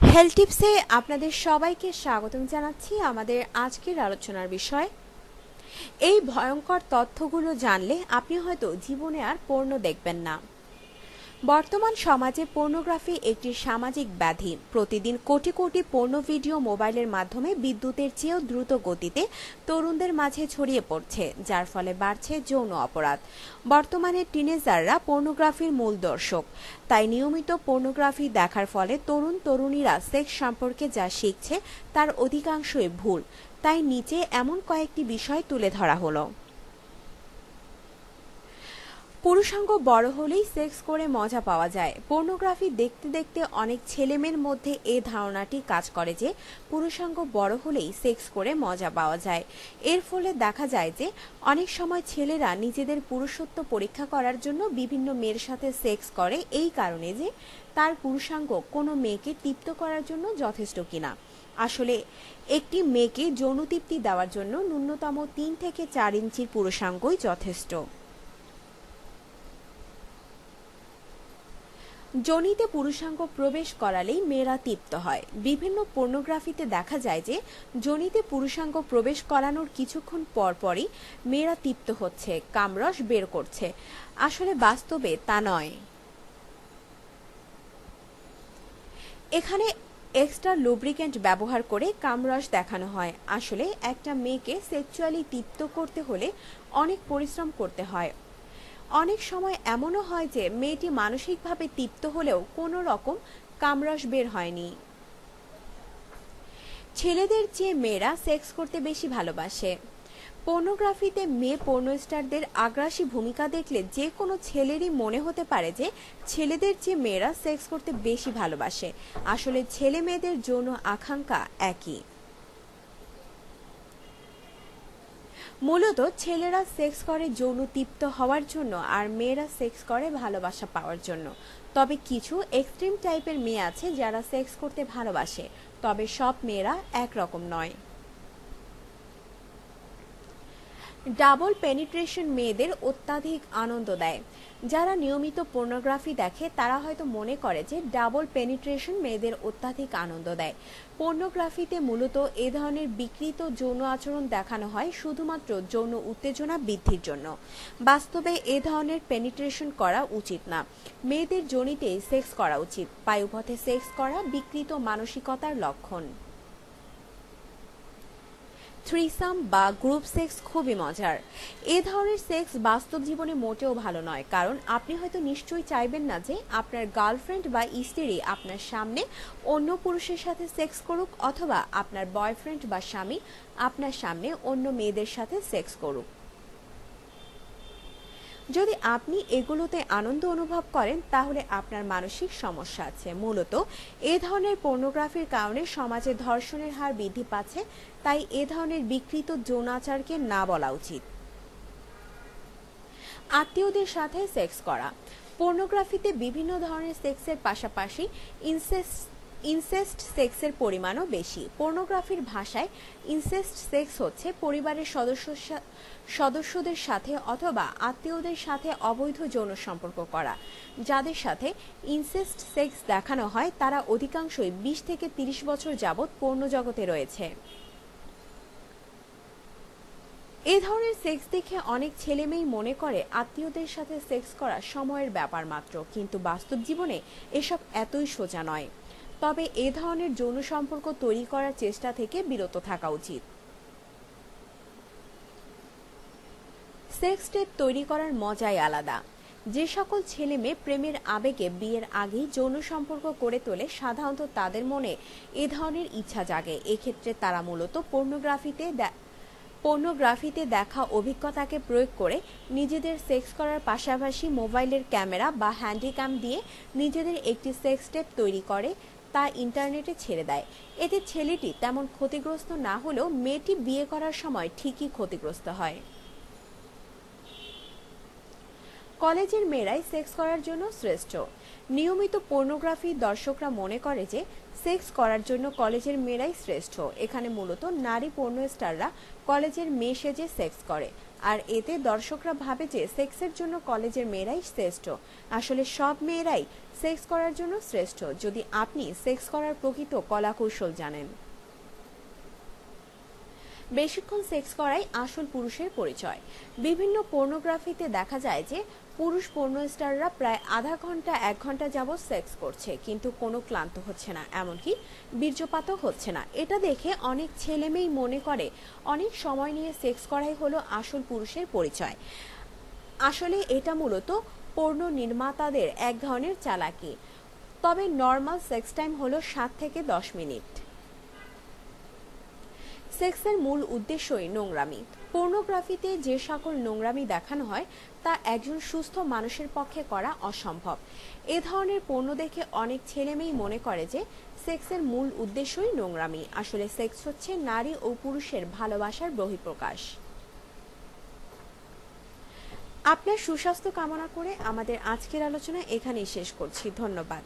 Health টিপসে আপনাদের সবাইকে স্বাগতম জানাচ্ছি। আমাদের আজকের আলোচনার বিষয়, এই ভয়ঙ্কর তথ্যগুলো জানলে আপনি হয়তো জীবনে আর পর্নো দেখবেন না। বর্তমান সমাজে পর্নোগ্রাফি একটি সামাজিক ব্যাধি। প্রতিদিন কোটি কোটি পর্নো ভিডিও মোবাইলের মাধ্যমে বিদ্যুতের চেয়েও দ্রুত গতিতে তরুণদের মাঝে ছড়িয়ে পড়ছে, যার ফলে বাড়ছে যৌন অপরাধ। বর্তমানে টিনেজাররা পর্নোগ্রাফির মূল দর্শক। তাই নিয়মিত পর্নোগ্রাফি দেখার ফলে তরুণ তরুণীরা সেক্স সম্পর্কে যা শিখছে তার অধিকাংশই ভুল। তাই নিচে এমন কয়েকটি বিষয় তুলে ধরা হলো। পুরুষাঙ্গ বড় হলেই সেক্স করে মজা পাওয়া যায়। পর্নোগ্রাফি দেখতে দেখতে অনেক ছেলেমেয়ের মধ্যে এই ধারণাটি কাজ করে যে পুরুষাঙ্গ বড় হলেই সেক্স করে মজা পাওয়া যায়। এর ফলে দেখা যায় যে অনেক সময় ছেলেরা নিজেদের পুরুষত্ব পরীক্ষা করার জন্য বিভিন্ন মেয়ের সাথে সেক্স করে, এই কারণে যে তার পুরুষাঙ্গ কোনো মেয়েকে তৃপ্ত করার জন্য যথেষ্ট কিনা। আসলে একটি মেয়েকে যৌন তৃপ্তি দেওয়ার জন্য ন্যূনতম 3 থেকে 4 ইঞ্চির পুরুষাঙ্গই যথেষ্ট। যোনিতে পুরুষাঙ্গ প্রবেশ করালেই মেয়েরা তৃপ্ত হয়। বিভিন্ন পর্নোগ্রাফিতে দেখা যায় যে যোনিতে পুরুষাঙ্গ প্রবেশ করানোর কিছুক্ষণ পরপরই মেয়েরা তৃপ্ত হচ্ছে, কামরস বের করছে। আসলে বাস্তবে তা নয়। এখানে এক্সট্রা লুব্রিক্যান্ট ব্যবহার করে কামরস দেখানো হয়। আসলে একটা মেয়েকে সেক্সুয়ালি তৃপ্ত করতে হলে অনেক পরিশ্রম করতে হয়। অনেক সময় এমনও হয় যে মেয়েটি মানসিকভাবে তৃপ্ত হলেও কোনো রকম কামরস বের হয়নি। ছেলেদের চেয়ে মেয়েরা সেক্স করতে বেশি ভালোবাসে। পর্নোগ্রাফিতে মেয়ে পর্নোস্টারদের আগ্রাসী ভূমিকা দেখলে যে কোনো ছেলেরই মনে হতে পারে যে ছেলেদের চেয়ে মেয়েরা সেক্স করতে বেশি ভালোবাসে। আসলে ছেলে মেয়েদের যৌন আকাঙ্ক্ষা একই। মূলত ছেলেরা সেক্স করে যৌন তৃপ্ত হওয়ার জন্য আর মেয়েরা সেক্স করে ভালোবাসা পাওয়ার জন্য। তবে কিছু এক্সট্রিম টাইপের মেয়ে আছে যারা সেক্স করতে ভালোবাসে, তবে সব মেয়েরা একরকম নয়। ডাবল পেনিট্রেশন মেয়েদের অত্যাধিক আনন্দ দেয়। যারা নিয়মিত পর্নোগ্রাফি দেখে তারা হয়তো মনে করে যে ডাবল পেনিট্রেশন মেয়েদের অত্যাধিক আনন্দ দেয়। পর্নোগ্রাফিতে মূলত এ ধরনের বিকৃত যৌন আচরণ দেখানো হয় শুধুমাত্র যৌন উত্তেজনা বৃদ্ধির জন্য। বাস্তবে এ ধরনের পেনিট্রেশন করা উচিত না। মেয়েদের যোনিতেই সেক্স করা উচিত। বায়ুপথে সেক্স করা বিকৃত মানসিকতার লক্ষণ। থ্রিসাম বা গ্রুপ সেক্স খুবই মজার। এ ধরনের সেক্স বাস্তব জীবনে মোটেও ভালো নয়, কারণ আপনি হয়তো নিশ্চয়ই চাইবেন না যে আপনার গার্লফ্রেন্ড বা স্ত্রী আপনার সামনে অন্য পুরুষের সাথে সেক্স করুক, অথবা আপনার বয়ফ্রেন্ড বা স্বামী আপনার সামনে অন্য মেয়েদের সাথে সেক্স করুক। যদি আপনি এগুলোতে আনন্দ অনুভব করেন তাহলে আপনার মানসিক সমস্যা আছে। মূলত এ ধরনের পর্নোগ্রাফির কারণে সমাজে ধর্ষণের হার বৃদ্ধি পাচ্ছে। তাই এ ধরনের বিকৃত যৌনাচারকে না বলা উচিত। আত্মীয়দের সাথে সেক্স করা। পর্নোগ্রাফিতে বিভিন্ন ধরনের সেক্সের পাশাপাশি ইনসেস্ট সেক্সের পরিমাণও বেশি। পর্নোগ্রাফির ভাষায় ইনসেস্ট সেক্স হচ্ছে পরিবারের সদস্যদের সাথে অথবা আত্মীয়দের সাথে অবৈধ যৌন সম্পর্ক করা। যাদের সাথে ইনসেস্ট সেক্স দেখানো হয় তারা অধিকাংশই 20 থেকে 30 বছর যাবৎ পর্নো জগতে রয়েছে। এ ধরনের সেক্স দেখে অনেক ছেলেমেয়েই মনে করে আত্মীয়দের সাথে সেক্স করা সময়ের ব্যাপার মাত্র, কিন্তু বাস্তব জীবনে এসব এতই সোজা নয়। তবে এ ধরনের যৌন সম্পর্ক তৈরি করার চেষ্টা থেকে বিরত থাকা উচিত। সেক্স টেপ তৈরি করার মজাই আলাদা। যে সকল ছেলে মেয়ে প্রেমের আবেগে বিয়ের আগেই যৌন সম্পর্ক করে তোলে, সাধারণত তাদের মনে এ ধরনের ইচ্ছা জাগে। এক্ষেত্রে তারা মূলত পর্নোগ্রাফিতে দেখা অভিজ্ঞতাকে প্রয়োগ করে নিজেদের সেক্স করার পাশাপাশি মোবাইলের ক্যামেরা বা হ্যান্ডিক্যাম দিয়ে নিজেদের একটি সেক্স টেপ তৈরি করে তা ইন্টারনেটে ছেড়ে দেয়। এতে ছেলেটি তেমন ক্ষতিগ্রস্ত না হলেও মেয়েটি বিয়ে করার সময় ঠিকই ক্ষতিগ্রস্ত হয়। কলেজের মেয়েরাই সেক্স করার জন্য শ্রেষ্ঠ। নিয়মিত পর্নোগ্রাফি দর্শকরা মনে করে যে সেক্স করার জন্য কলেজের মেয়েরাই শ্রেষ্ঠ। এখানে মূলত নারী পর্নো স্টাররা কলেজের মেয়ে সেজে সেক্স করে, আর এতে দর্শকরা ভাবে যে সেক্সের জন্য কলেজের মেয়েরাই শ্রেষ্ঠ। আসলে সব মেয়েরাই সেক্স করার জন্য শ্রেষ্ঠ, যদি আপনি সেক্স করার প্রকৃত কলাকৌশল জানেন। বেশিক্ষণ সেক্স করাই আসল পুরুষের পরিচয়। বিভিন্ন পর্নোগ্রাফিতে দেখা যায় যে পুরুষ পর্নো স্টাররা প্রায় আধা ঘন্টা 1 ঘন্টা যাবৎ সেক্স করছে, কিন্তু কোনো ক্লান্ত হচ্ছে না, এমনকি বীর্যপাতও হচ্ছে না। এটা দেখে অনেক ছেলে মেয়েই মনে করে অনেক সময় নিয়ে সেক্স করাই হলো আসল পুরুষের পরিচয়। আসলে এটা মূলত পর্নো নির্মাতাদের এক ধরনের চালাকি। তবে নর্মাল সেক্স টাইম হলো 7 থেকে 10 মিনিট। সেক্সের মূল উদ্দেশ্যই নোংরামি। পর্নোগ্রাফিতে যে সকল নোংরামি দেখানো হয় তা একজন সুস্থ মানুষের পক্ষে করা অসম্ভব। এ ধরনের পণ্য দেখে অনেক ছেলেমেয়েই মনে করে যে সেক্সের মূল উদ্দেশ্যই নোংরামি। আসলে সেক্স হচ্ছে নারী ও পুরুষের ভালোবাসার বহিঃপ্রকাশ। আপনার সুস্বাস্থ্য কামনা করে আমাদের আজকের আলোচনা এখানেই শেষ করছি। ধন্যবাদ।